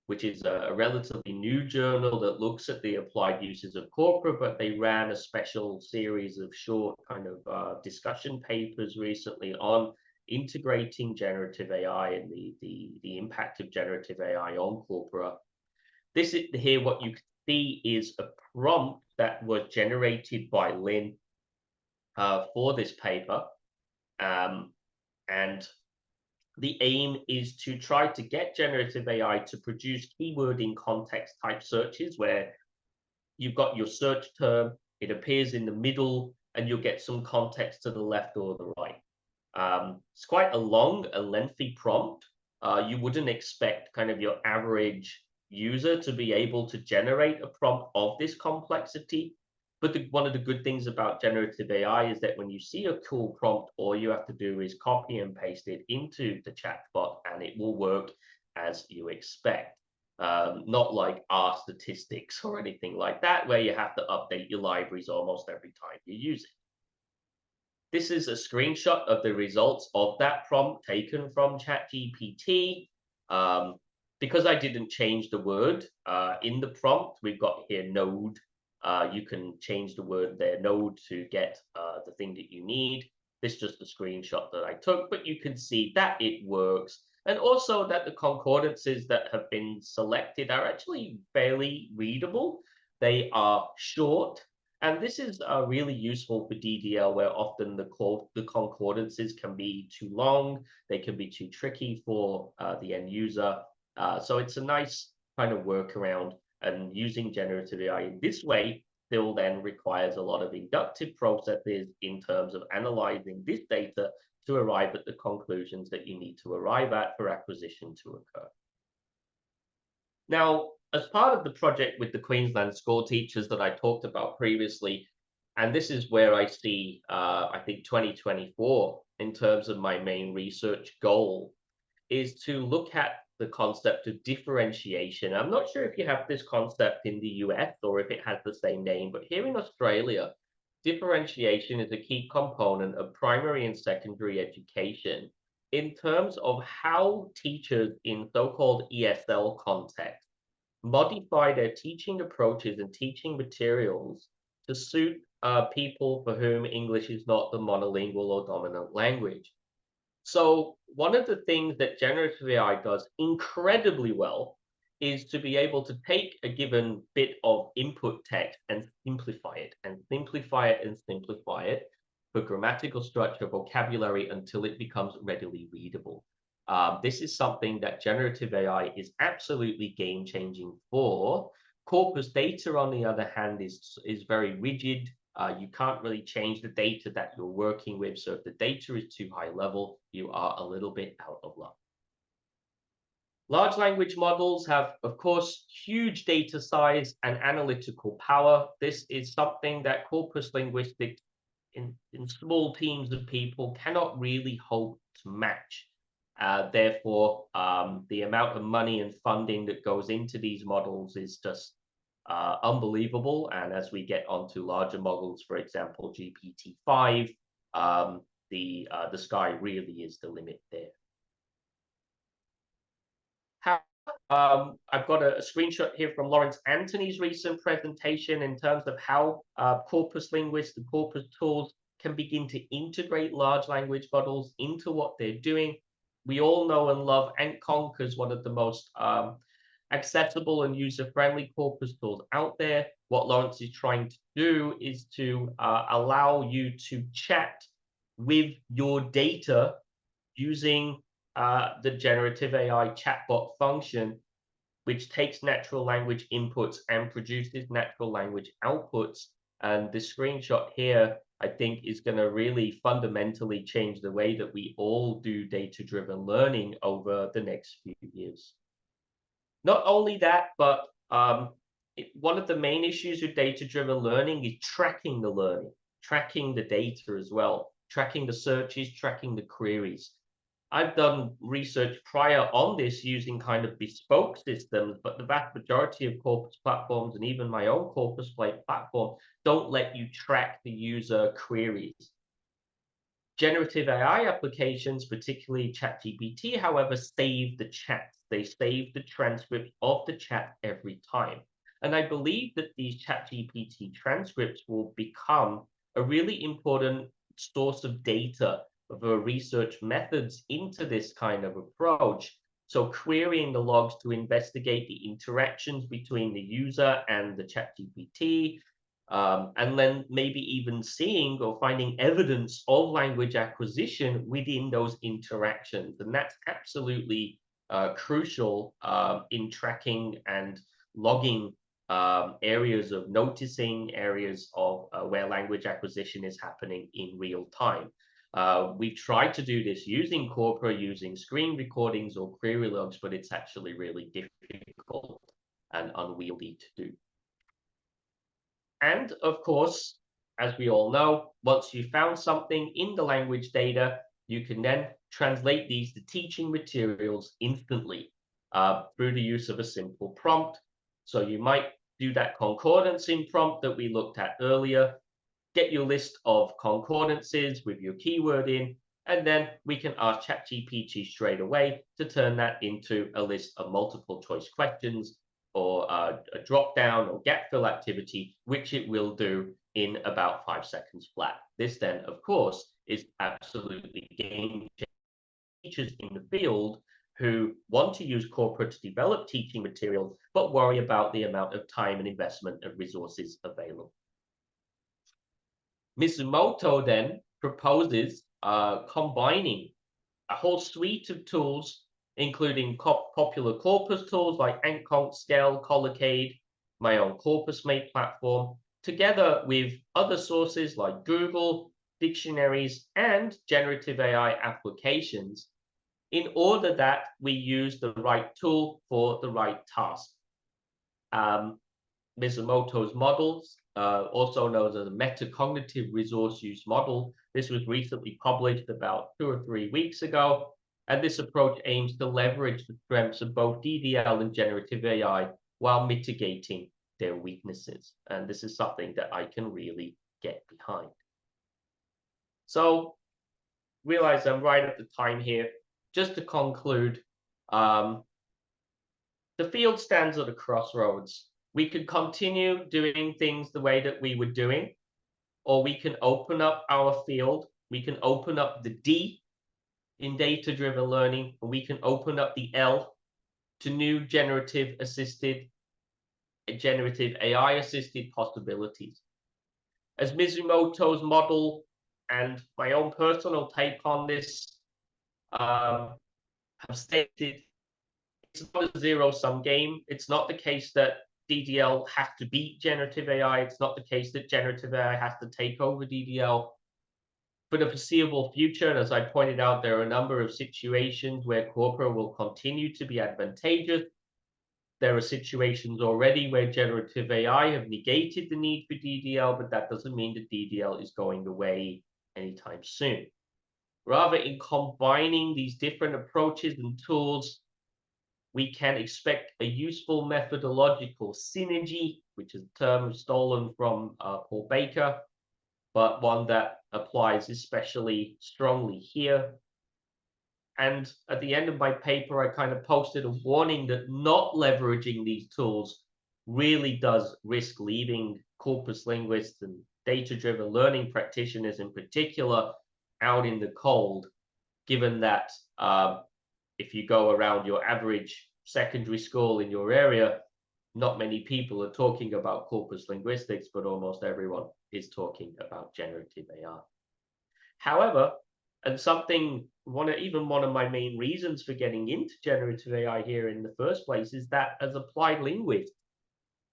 which is a relatively new journal that looks at the applied uses of Corpora, but they ran a special series of short kind of discussion papers recently on integrating generative AI and the impact of generative AI on Corpora. This is here, what you can see is a prompt that was generated by Lin for this paper. And the aim is to try to get generative AI to produce keyword in context type searches where you've got your search term, it appears in the middle, and you'll get some context to the left or the right. It's quite a lengthy prompt. You wouldn't expect kind of your average user to be able to generate a prompt of this complexity. But one of the good things about generative AI is that when you see a cool prompt, all you have to do is copy and paste it into the chatbot, and it will work as you expect. Not like R statistics or anything like that, where you have to update your libraries almost every time you use it. This is a screenshot of the results of that prompt taken from ChatGPT. Because I didn't change the word in the prompt, we've got here node You can change the word there, node, to get the thing that you need. This is just a screenshot that I took, but you can see that it works. And also that the concordances that have been selected are actually fairly readable. They are short. And this is really useful for DDL, where often the concordances can be too long, they can be too tricky for the end user. So it's a nice kind of workaround, and using generative AI in this way still then requires a lot of inductive processes in terms of analyzing this data to arrive at the conclusions that you need to arrive at for acquisition to occur. Now, as part of the project with the Queensland school teachers that I talked about previously, and this is where I see, I think 2024 in terms of my main research goal, is to look at the concept of differentiation. I'm not sure if you have this concept in the US or if it has the same name, but here in Australia, differentiation is a key component of primary and secondary education in terms of how teachers in so-called ESL context modify their teaching approaches and teaching materials to suit people for whom English is not the monolingual or dominant language. So one of the things that generative AI does incredibly well is to be able to take a given bit of input text and simplify it and simplify it and simplify it for grammatical structure, vocabulary, until it becomes readily readable. This is something that generative AI is absolutely game-changing for. Corpus data, on the other hand, is very rigid. You can't really change the data that you're working with. So if the data is too high level, you are a little bit out of luck. Large language models have, of course, huge data size and analytical power. This is something that corpus linguistics in small teams of people cannot really hope to match. Therefore, the amount of money and funding that goes into these models is just unbelievable. And as we get onto larger models, for example, GPT-5, the sky really is the limit there. I've got a screenshot here from Lawrence Anthony's recent presentation in terms of how corpus linguists and corpus tools can begin to integrate large language models into what they're doing. We all know and love AntConc as one of the most accessible and user-friendly corpus tools out there. What Lawrence is trying to do is to allow you to chat with your data using the generative AI chatbot function, which takes natural language inputs and produces natural language outputs. And the screenshot here, I think, is going to really fundamentally change the way that we all do data-driven learning over the next few years. Not only that, but one of the main issues with data-driven learning is tracking the learning, tracking the data as well, tracking the searches, tracking the queries. I've done research prior on this using kind of bespoke systems, but the vast majority of corpus platforms and even my own corpus platform don't let you track the user queries. Generative AI applications, particularly ChatGPT, however, save the chats. They save the transcripts of the chat every time. And I believe that these ChatGPT transcripts will become a really important source of data for research methods into this kind of approach. So querying the logs to investigate the interactions between the user and the ChatGPT, and then maybe even seeing or finding evidence of language acquisition within those interactions. And that's absolutely crucial in tracking and logging areas of noticing areas of where language acquisition is happening in real time. We've tried to do this using Corpora, using screen recordings or query logs, but it's actually really difficult and unwieldy to do. And of course, as we all know, once you found something in the language data, you can then translate these to teaching materials instantly through the use of a simple prompt. So you might do that concordancing prompt that we looked at earlier, get your list of concordances with your keyword in, and then we can ask ChatGPT straight away to turn that into a list of multiple choice questions or a drop down or gap fill activity, which it will do in about 5 seconds flat. This then, of course, is absolutely game changing. Teachers in the field who want to use Corpora to develop teaching materials, but worry about the amount of time and investment of resources available. Mizumoto then proposes combining a whole suite of tools, including popular corpus tools like Encode, Scale, Collocate, my own corpus-made platform, together with other sources like Google, dictionaries, and generative AI applications, in order that we use the right tool for the right task. Mizumoto's models, also known as a metacognitive resource use model. This was recently published about 2 or 3 weeks ago, and this approach aims to leverage the strengths of both DDL and generative AI while mitigating their weaknesses. And this is something that I can really get behind. So, realize I'm right at the time here. Just to conclude, the field stands at a crossroads. We could continue doing things the way that we were doing, or we can open up our field. We can open up the D in data-driven learning, and we can open up the L to new generative AI-assisted possibilities. As Mizumoto's model and my own personal take on this have stated, it's not a zero-sum game. It's not the case that DDL has to beat generative AI. It's not the case that generative AI has to take over DDL. For the foreseeable future, and as I pointed out, there are a number of situations where Corpora will continue to be advantageous. There are situations already where generative AI have negated the need for DDL, but that doesn't mean that DDL is going away anytime soon. Rather, in combining these different approaches and tools, we can expect a useful methodological synergy, which is a term stolen from Paul Baker, but one that applies especially strongly here. And at the end of my paper, I kind of posted a warning that not leveraging these tools really does risk leaving corpus linguists and data-driven learning practitioners in particular out in the cold, given that if you go around your average secondary school in your area, not many people are talking about corpus linguistics, but almost everyone is talking about generative AI. However, and even one of my main reasons for getting into generative AI here in the first place is that as applied linguists,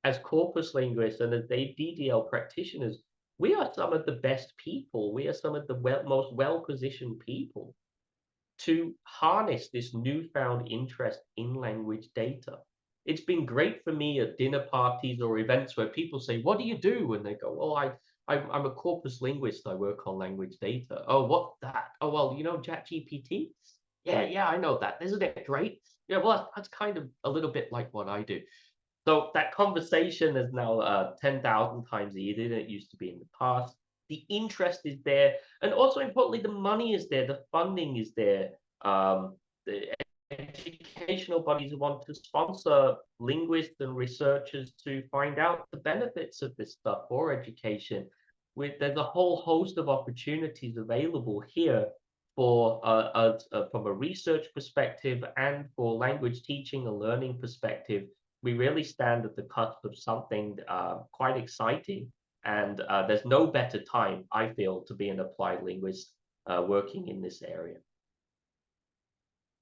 as corpus linguists, and as DDL practitioners, we are some of the best people. We are some of the most well-positioned people to harness this newfound interest in language data. It's been great for me at dinner parties or events where people say, "What do you do?" And they go, "Oh, I'm a corpus linguist. I work on language data." "Oh, what's that?" "Oh, well, you know ChatGPT?" Yeah, I know that. Isn't it great?" "Yeah, well, that's kind of a little bit like what I do." So that conversation is now 10,000 times easier than it used to be in the past. The interest is there, and also importantly, the money is there, the funding is there. The educational bodies want to sponsor linguists and researchers to find out the benefits of this stuff for education. There's a whole host of opportunities available here for from a research perspective and for language teaching and learning perspective. We really stand at the cusp of something quite exciting, and there's no better time, I feel, to be an applied linguist working in this area.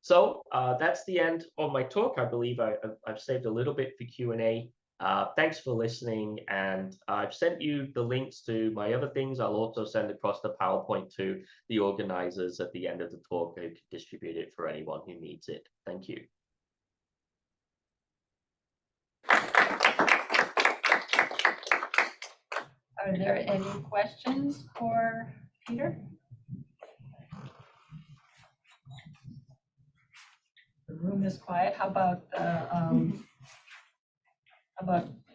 So that's the end of my talk. I believe I've saved a little bit for Q&A. Thanks for listening, and I've sent you the links to my other things. I'll also send across the PowerPoint to the organizers at the end of the talk who can distribute it for anyone who needs it. Thank you. Are there any questions for Peter? The room is quiet. How about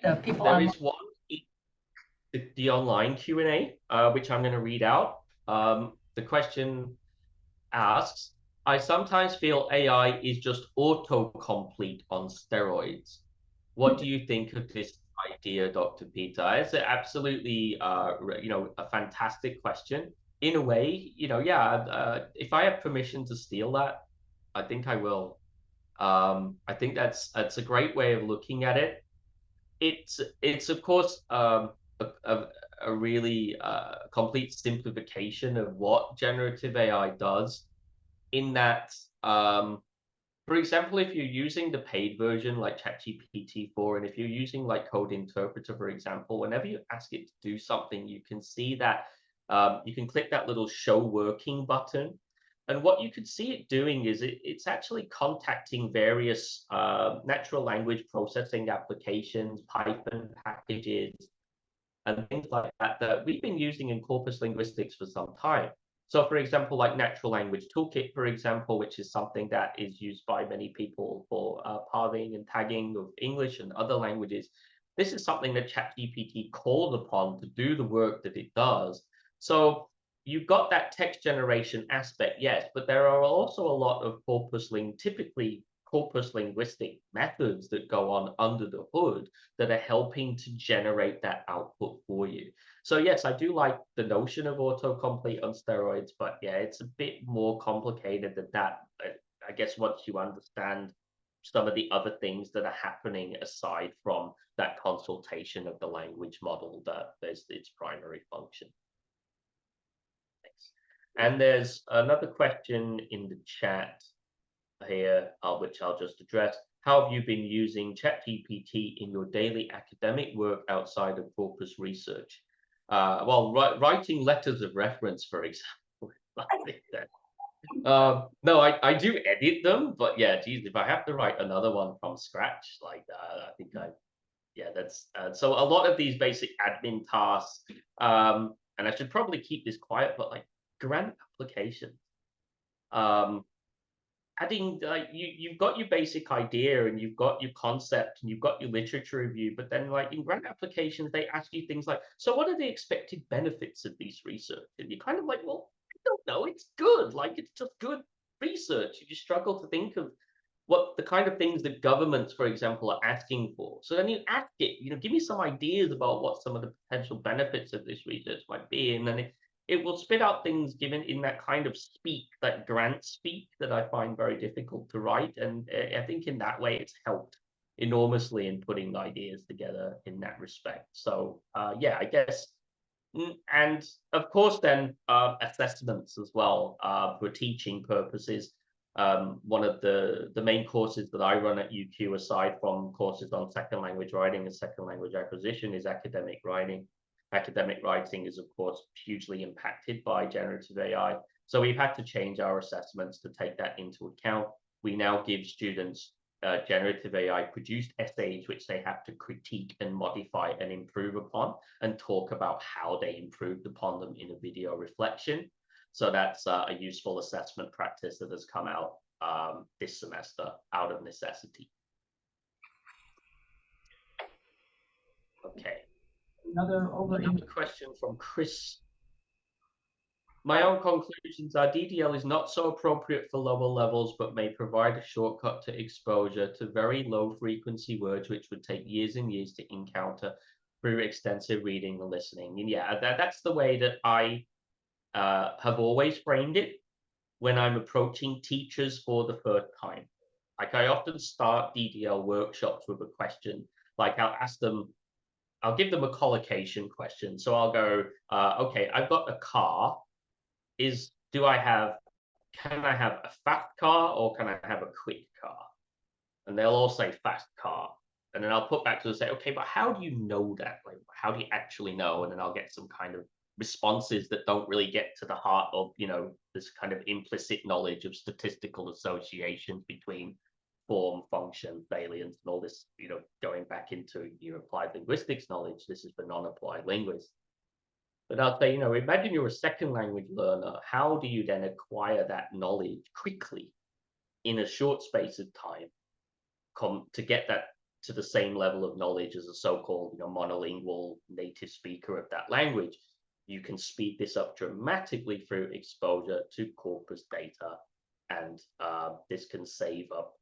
the people There online? is one, the online Q&A, which I'm going to read out. The question asks, "I sometimes feel AI is just autocomplete on steroids. What do you think of this idea, Dr. Peter? It's absolutely, a fantastic question. In a way, if I have permission to steal that, I think I will. I think that's a great way of looking at it. It's of course a really complete simplification of what generative AI does. In that, for example, if you're using the paid version like ChatGPT 4, and if you're using like Code Interpreter, for example, whenever you ask it to do something, you can see that you can click that little show working button. And what you could see it doing is it's actually contacting various natural language processing applications, Python packages, and things like that that we've been using in corpus linguistics for some time. So, for example, like Natural Language Toolkit, for example, which is something that is used by many people for parsing and tagging of English and other languages. This is something that ChatGPT calls upon to do the work that it does. So you've got that text generation aspect, yes, but there are also a lot of typically corpus linguistic methods that go on under the hood that are helping to generate that output for you. So yes, I do like the notion of autocomplete on steroids, but yeah, it's a bit more complicated than that. I guess once you understand some of the other things that are happening aside from that consultation of the language model, that there's its primary function. Thanks. And there's another question in the chat here, which I'll just address. How have you been using ChatGPT in your daily academic work outside of corpus research? Well, writing letters of reference, for example. No, I do edit them, but yeah, geez, if I have to write another one from scratch, like I think yeah, that's so a lot of these basic admin tasks, and I should probably keep this quiet, but like grant applications. Adding like you've got your basic idea and you've got your concept and you've got your literature review, but then like in grant applications they ask you things like, so what are the expected benefits of this research? And you're kind of like, well, I don't know, it's good, like it's just good research. You just struggle to think of what the kind of things that governments, for example, are asking for. So then you ask it, give me some ideas about what some of the potential benefits of this research might be, and then it will spit out things given in that kind of speak, that grant speak that I find very difficult to write. And I think in that way, it's helped enormously in putting ideas together in that respect. So yeah, I guess. And of course, then assessments as well for teaching purposes. One of the main courses that I run at UQ, aside from courses on second language writing and second language acquisition, is academic writing. Academic writing is, of course, hugely impacted by generative AI. So we've had to change our assessments to take that into account. We now give students generative AI produced essays, which they have to critique and modify and improve upon, and talk about how they improved upon them in a video reflection. So that's a useful assessment practice that has come out this semester out of necessity. Okay. Another question from Chris. My own conclusions are DDL is not so appropriate for lower levels, but may provide a shortcut to exposure to very low frequency words, which would take years and years to encounter through extensive reading and listening. And yeah, that's the way that I have always framed it when I'm approaching teachers for the first time. Like I often start DDL workshops with a question, like I'll give them a collocation question. So I'll go, okay, I've got a car. Can I have a fast car or can I have a quick car? And they'll all say fast car. And then I'll put back to them and say, okay, but how do you know that? Like, how do you actually know? And then I'll get some kind of responses that don't really get to the heart of, this kind of implicit knowledge of statistical associations between form, function, variance, and all this, going back into your applied linguistics knowledge. This is for non-applied linguists. But I'll say, imagine you're a second language learner. How do you then acquire that knowledge quickly in a short space of time to get that to the same level of knowledge as a so-called monolingual native speaker of that language? You can speed this up dramatically through exposure to corpus data and this can save up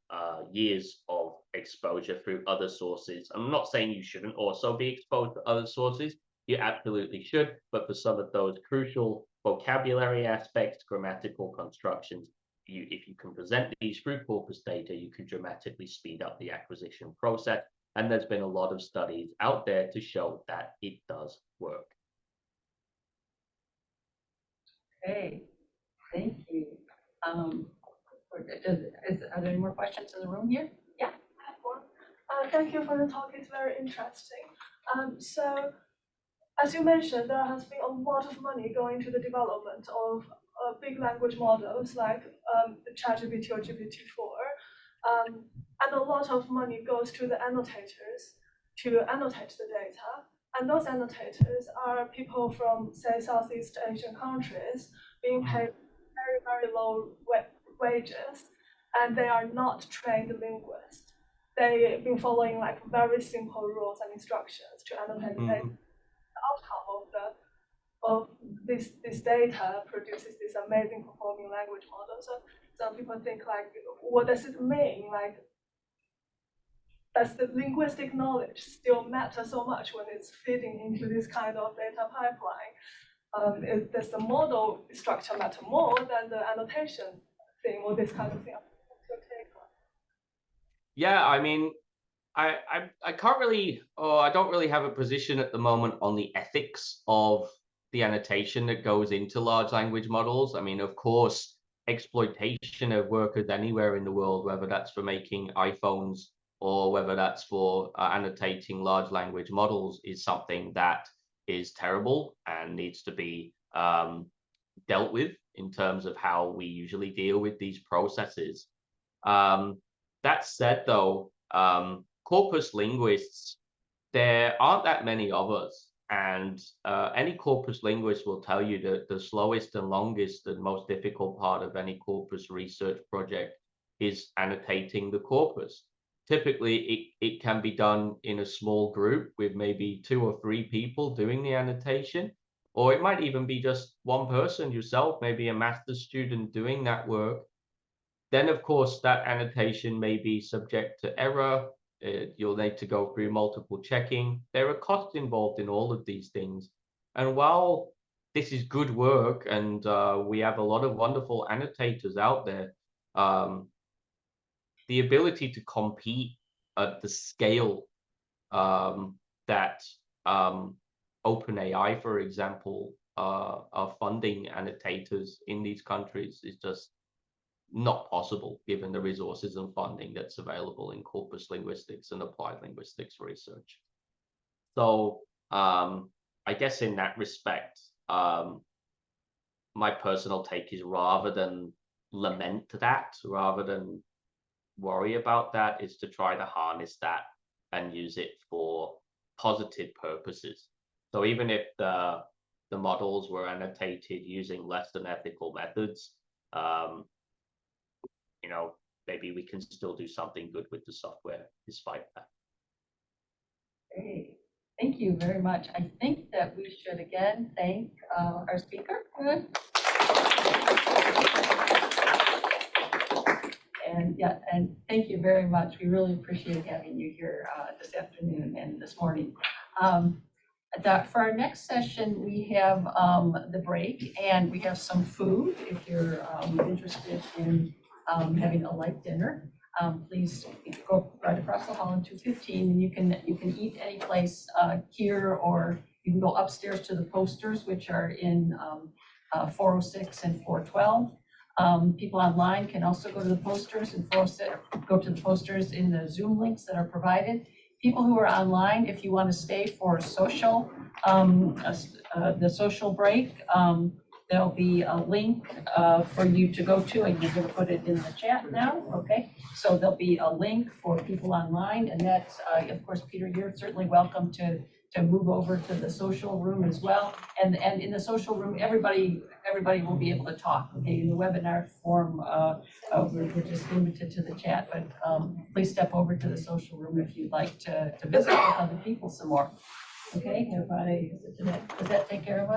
years of exposure through other sources. I'm not saying you shouldn't also be exposed to other sources. You absolutely should, but for some of those crucial vocabulary aspects, grammatical constructions, if you can present these through corpus data, you can dramatically speed up the acquisition process. And there's been a lot of studies out there to show that it does work. Okay, thank you. Are there any more questions in the room here? Yeah, I have one. Thank you for the talk. It's very interesting. So, as you mentioned, there has been a lot of money going to the development of big language models like ChatGPT or GPT-4, and a lot of money goes to the annotators to annotate the data. And those annotators are people from, say, Southeast Asian countries being paid very, very low wages, and they are not trained linguists. They've been following like very simple rules and instructions to annotate the data. The outcome of this data produces this amazing performing language model. So some people think like, what does it mean? Like, does the linguistic knowledge still matter so much when it's feeding into this kind of data pipeline? Does the model structure matter more than the annotation thing or this kind of thing? Yeah, I mean, I can't really, or I don't really have a position at the moment on the ethics of the annotation that goes into large language models. I mean, of course, exploitation of workers anywhere in the world, whether that's for making iPhones or whether that's for annotating large language models, is something that is terrible and needs to be dealt with in terms of how we usually deal with these processes. That said, though, corpus linguists, there aren't that many of us. And any corpus linguist will tell you that the slowest and longest and most difficult part of any corpus research project is annotating the corpus. Typically, it can be done in a small group with maybe 2 or 3 people doing the annotation, or it might even be just one person, yourself, maybe a master's student doing that work. Then, of course, that annotation may be subject to error. You'll need to go through multiple checking. There are costs involved in all of these things. And while this is good work and we have a lot of wonderful annotators out there, the ability to compete at the scale that OpenAI, for example, are funding annotators in these countries is just not possible given the resources and funding that's available in corpus linguistics and applied linguistics research. So I guess in that respect, my personal take is rather than lament that, rather than worry about that, is to try to harness that and use it for positive purposes. So even if the models were annotated using less than ethical methods, you know, maybe we can still do something good with the software despite that. Great. Thank you very much. I think that we should again thank our speaker. Good. And yeah, and thank you very much. We really appreciate having you here this afternoon and this morning. For our next session, we have the break, and we have some food. If you're interested in having a light dinner, please go right across the hall in 215, and you can eat any place here, or you can go upstairs to the posters, which are in 406 and 412. People online can also go to the posters in 406, go to the posters in the Zoom links that are provided. People who are online, if you want to stay for social, the social break, there'll be a link for you to go to, and you're going to put it in the chat now, okay? So there'll be a link for people online, and that's, of course, Peter, you're certainly welcome to move over to the social room as well. And in the social room, everybody will be able to talk, okay? In the webinar form, we're just limited to the chat, but please step over to the social room if you'd like to visit with other people some more. Okay, everybody, does that take care of us?